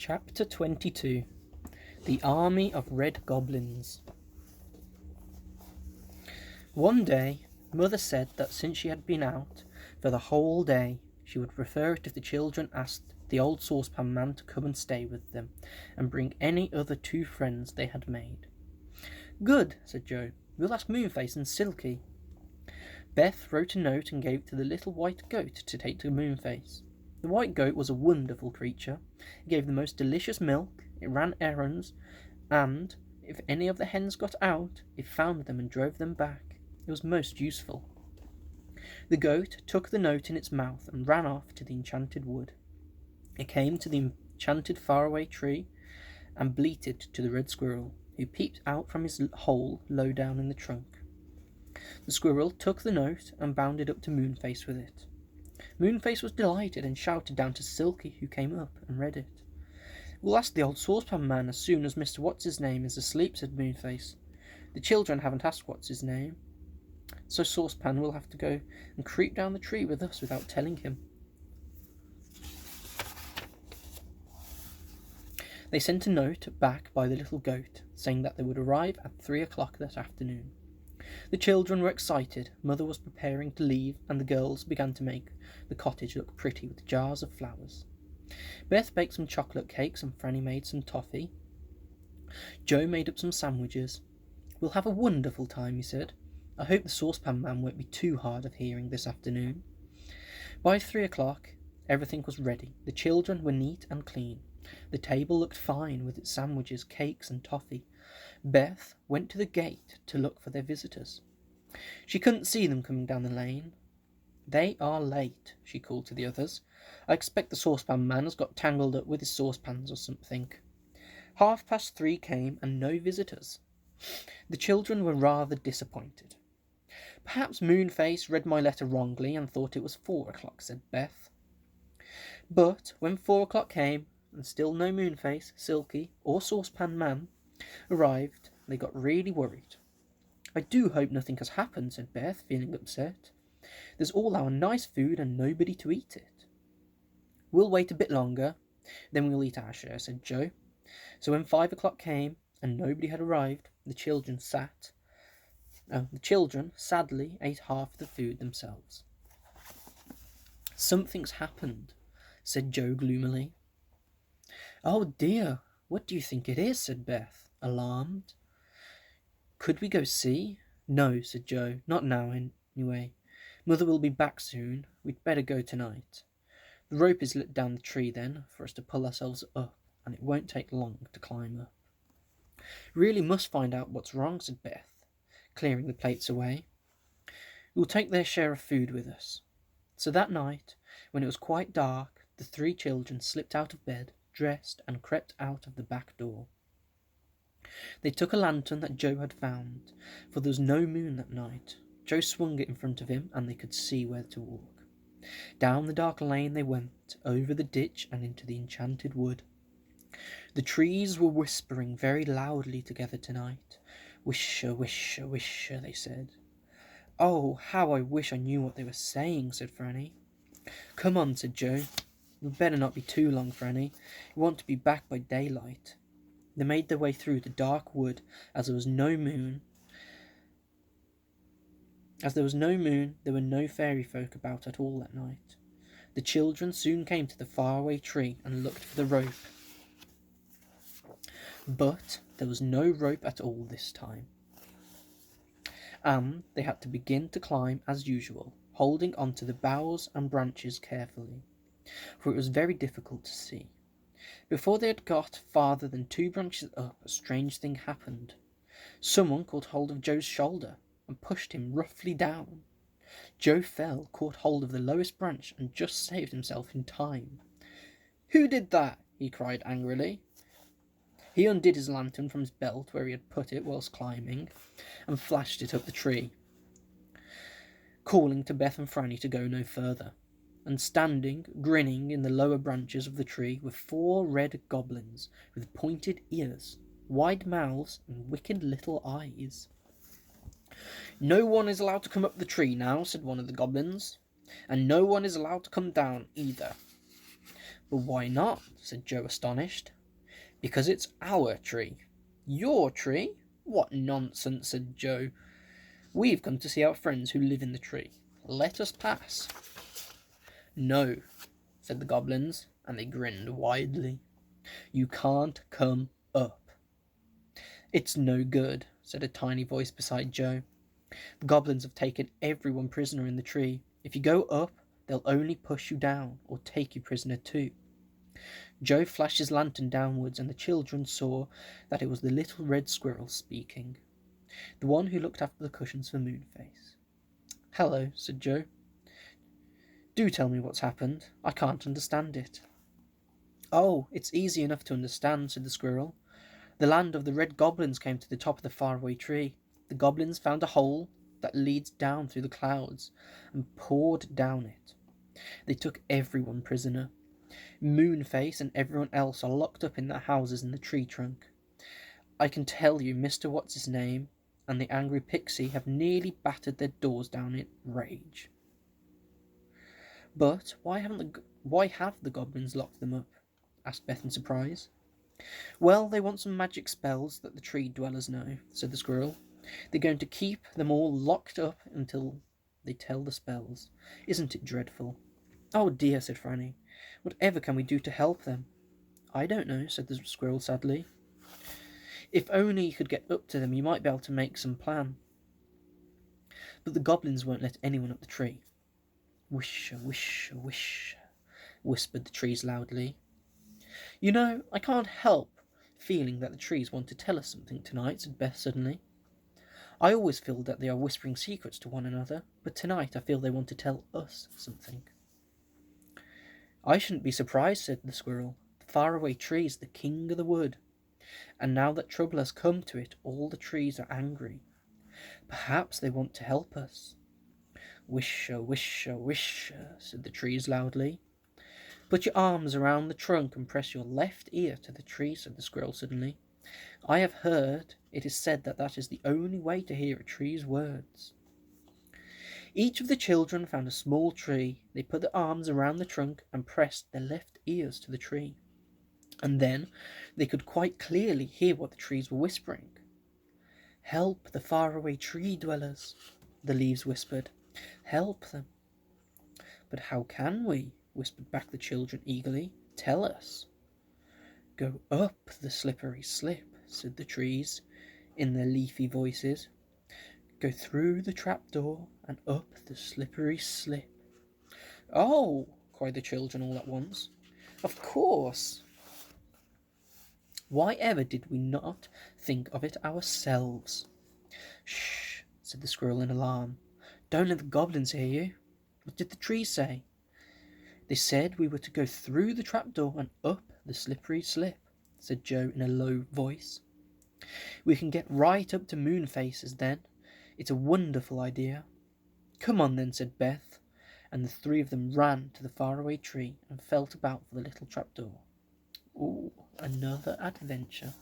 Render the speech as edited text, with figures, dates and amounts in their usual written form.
Chapter 22. The Army of Red Goblins. One day, Mother said that since she had been out for the whole day, she would prefer it if the children asked the old saucepan man to come and stay with them, and bring any other two friends they had made. "Good," said Joe. "We'll ask Moonface and Silky." Beth wrote a note and gave it to the little white goat to take to Moonface. The white goat was a wonderful creature. It gave the most delicious milk, it ran errands, and if any of the hens got out, it found them and drove them back. It was most useful. The goat took the note in its mouth and ran off to the Enchanted Wood. It came to the Enchanted Faraway Tree and bleated to the red squirrel, who peeped out from his hole low down in the trunk. The squirrel took the note and bounded up to Moonface with it. Moonface was delighted and shouted down to Silky, who came up and read it. "We'll ask the old saucepan man as soon as Mr. What's-his-name is asleep," said Moonface. "The children haven't asked What's-his-name, so Saucepan will have to go and creep down the tree with us without telling him." They sent a note back by the little goat, saying that they would arrive at 3 o'clock that afternoon. The children were excited. Mother was preparing to leave, and the girls began to make the cottage look pretty with jars of flowers. Beth baked some chocolate cakes and Franny made some toffee. Joe made up some sandwiches. "We'll have a wonderful time," he said. "I hope the saucepan man won't be too hard of hearing this afternoon." By 3 o'clock, everything was ready. The children were neat and clean. The table looked fine with its sandwiches, cakes and toffee. Beth went to the gate to look for their visitors. She couldn't see them coming down the lane. "They are late," she called to the others. "I expect the saucepan man has got tangled up with his saucepans or something." 3:30 came and no visitors. The children were rather disappointed. "Perhaps Moonface read my letter wrongly and thought it was 4 o'clock, said Beth. But when 4 o'clock came and still no Moonface, Silky, or saucepan man arrived, they got really worried. "I do hope nothing has happened," said Beth, feeling upset. "There's all our nice food and nobody to eat it." "We'll wait a bit longer, then we'll eat our share," said Joe. So when 5 o'clock came and nobody had arrived, the children sadly ate half the food themselves. "Something's happened," said Joe gloomily. "Oh dear, what do you think it is?" said Beth, alarmed. "Could we go see?" "No," said Joe, "not now anyway. Mother will be back soon. We'd better go tonight. The rope is let down the tree then for us to pull ourselves up, and it won't take long to climb up." "Really must find out what's wrong," said Beth, clearing the plates away. "We'll take their share of food with us." So that night, when it was quite dark, the 3 children slipped out of bed, dressed, and crept out of the back door. They took a lantern that Joe had found, for there was no moon that night. Joe swung it in front of him, and they could see where to walk. Down the dark lane they went, over the ditch and into the Enchanted Wood. The trees were whispering very loudly together tonight. "Wisher, wisher, wisher," they said. "Oh, how I wish I knew what they were saying," said Franny. "Come on," said Joe. "We'd better not be too long, Franny. We want to be back by daylight." They made their way through the dark wood. As there was no moon, there were no fairy folk about at all that night. The children soon came to the faraway tree and looked for the rope. But there was no rope at all this time, and they had to begin to climb as usual, holding onto the boughs and branches carefully, for it was very difficult to see. Before they had got farther than 2 branches up, a strange thing happened. Someone caught hold of Joe's shoulder and pushed him roughly down. Joe fell, caught hold of the lowest branch, and just saved himself in time. "Who did that?" he cried angrily. He undid his lantern from his belt where he had put it whilst climbing, and flashed it up the tree, calling to Beth and Franny to go no further. And standing, grinning in the lower branches of the tree, were 4 red goblins with pointed ears, wide mouths, and wicked little eyes. "No one is allowed to come up the tree now," said one of the goblins, "and no one is allowed to come down either." But why not? Said Joe, astonished. Because it's our tree. Your tree? What nonsense, said Joe. We've come to see our friends who live in the tree. Let us pass. No, said the goblins, and they grinned widely. You can't come up. It's no good, said a tiny voice beside Joe. The goblins have taken everyone prisoner in the tree. If you go up, they'll only push you down, or take you prisoner too. Joe flashed his lantern downwards, and the children saw that it was the little red squirrel speaking, the one who looked after the cushions for Moonface. Hello, said Joe. Do tell me what's happened. I can't understand it. Oh, it's easy enough to understand, said the squirrel. The land of the red goblins came to the top of the faraway tree. The goblins found a hole that leads down through the clouds and poured down it. They took everyone prisoner. Moonface and everyone else are locked up in their houses in the tree trunk. I can tell you Mr. What's-his-name and the angry pixie have nearly battered their doors down in rage. But why have the goblins locked them up? Asked Beth in surprise. Well, they want some magic spells that the tree dwellers know, said the squirrel. They're going to keep them all locked up until they tell the spells. Isn't it dreadful? Oh dear, said Franny. Whatever can we do to help them? I don't know, said the squirrel sadly. If only you could get up to them, you might be able to make some plan. But the goblins won't let anyone up the tree. Wish, wish, wish, whispered the trees loudly. You know, I can't help feeling that the trees want to tell us something tonight, said Beth suddenly. I always feel that they are whispering secrets to one another, but tonight I feel they want to tell us something. I shouldn't be surprised, said the squirrel. The faraway tree is the king of the wood, and now that trouble has come to it, all the trees are angry. Perhaps they want to help us. Wisha, wisha, wisha, said the trees loudly. Put your arms around the trunk and press your left ear to the tree, said the squirrel suddenly. I have heard it is said that that is the only way to hear a tree's words. Each of the children found a small tree. They put their arms around the trunk and pressed their left ears to the tree. And then they could quite clearly hear what the trees were whispering. Help the faraway tree dwellers, the leaves whispered. Help them. But how can we? Whispered back the children eagerly. Tell us. Go up the slippery slip, said the trees in their leafy voices. Go through the trapdoor and up the slippery slip. Oh, cried the children all at once. Of course. Why ever did we not think of it ourselves? Shh, said the squirrel in alarm. Don't let the goblins hear you. What did the trees say? They said we were to go through the trapdoor and up the slippery slip, said Joe in a low voice. We can get right up to Moonface's then. It's a wonderful idea. Come on then, said Beth, and the three of them ran to the faraway tree and felt about for the little trapdoor. Ooh, another adventure.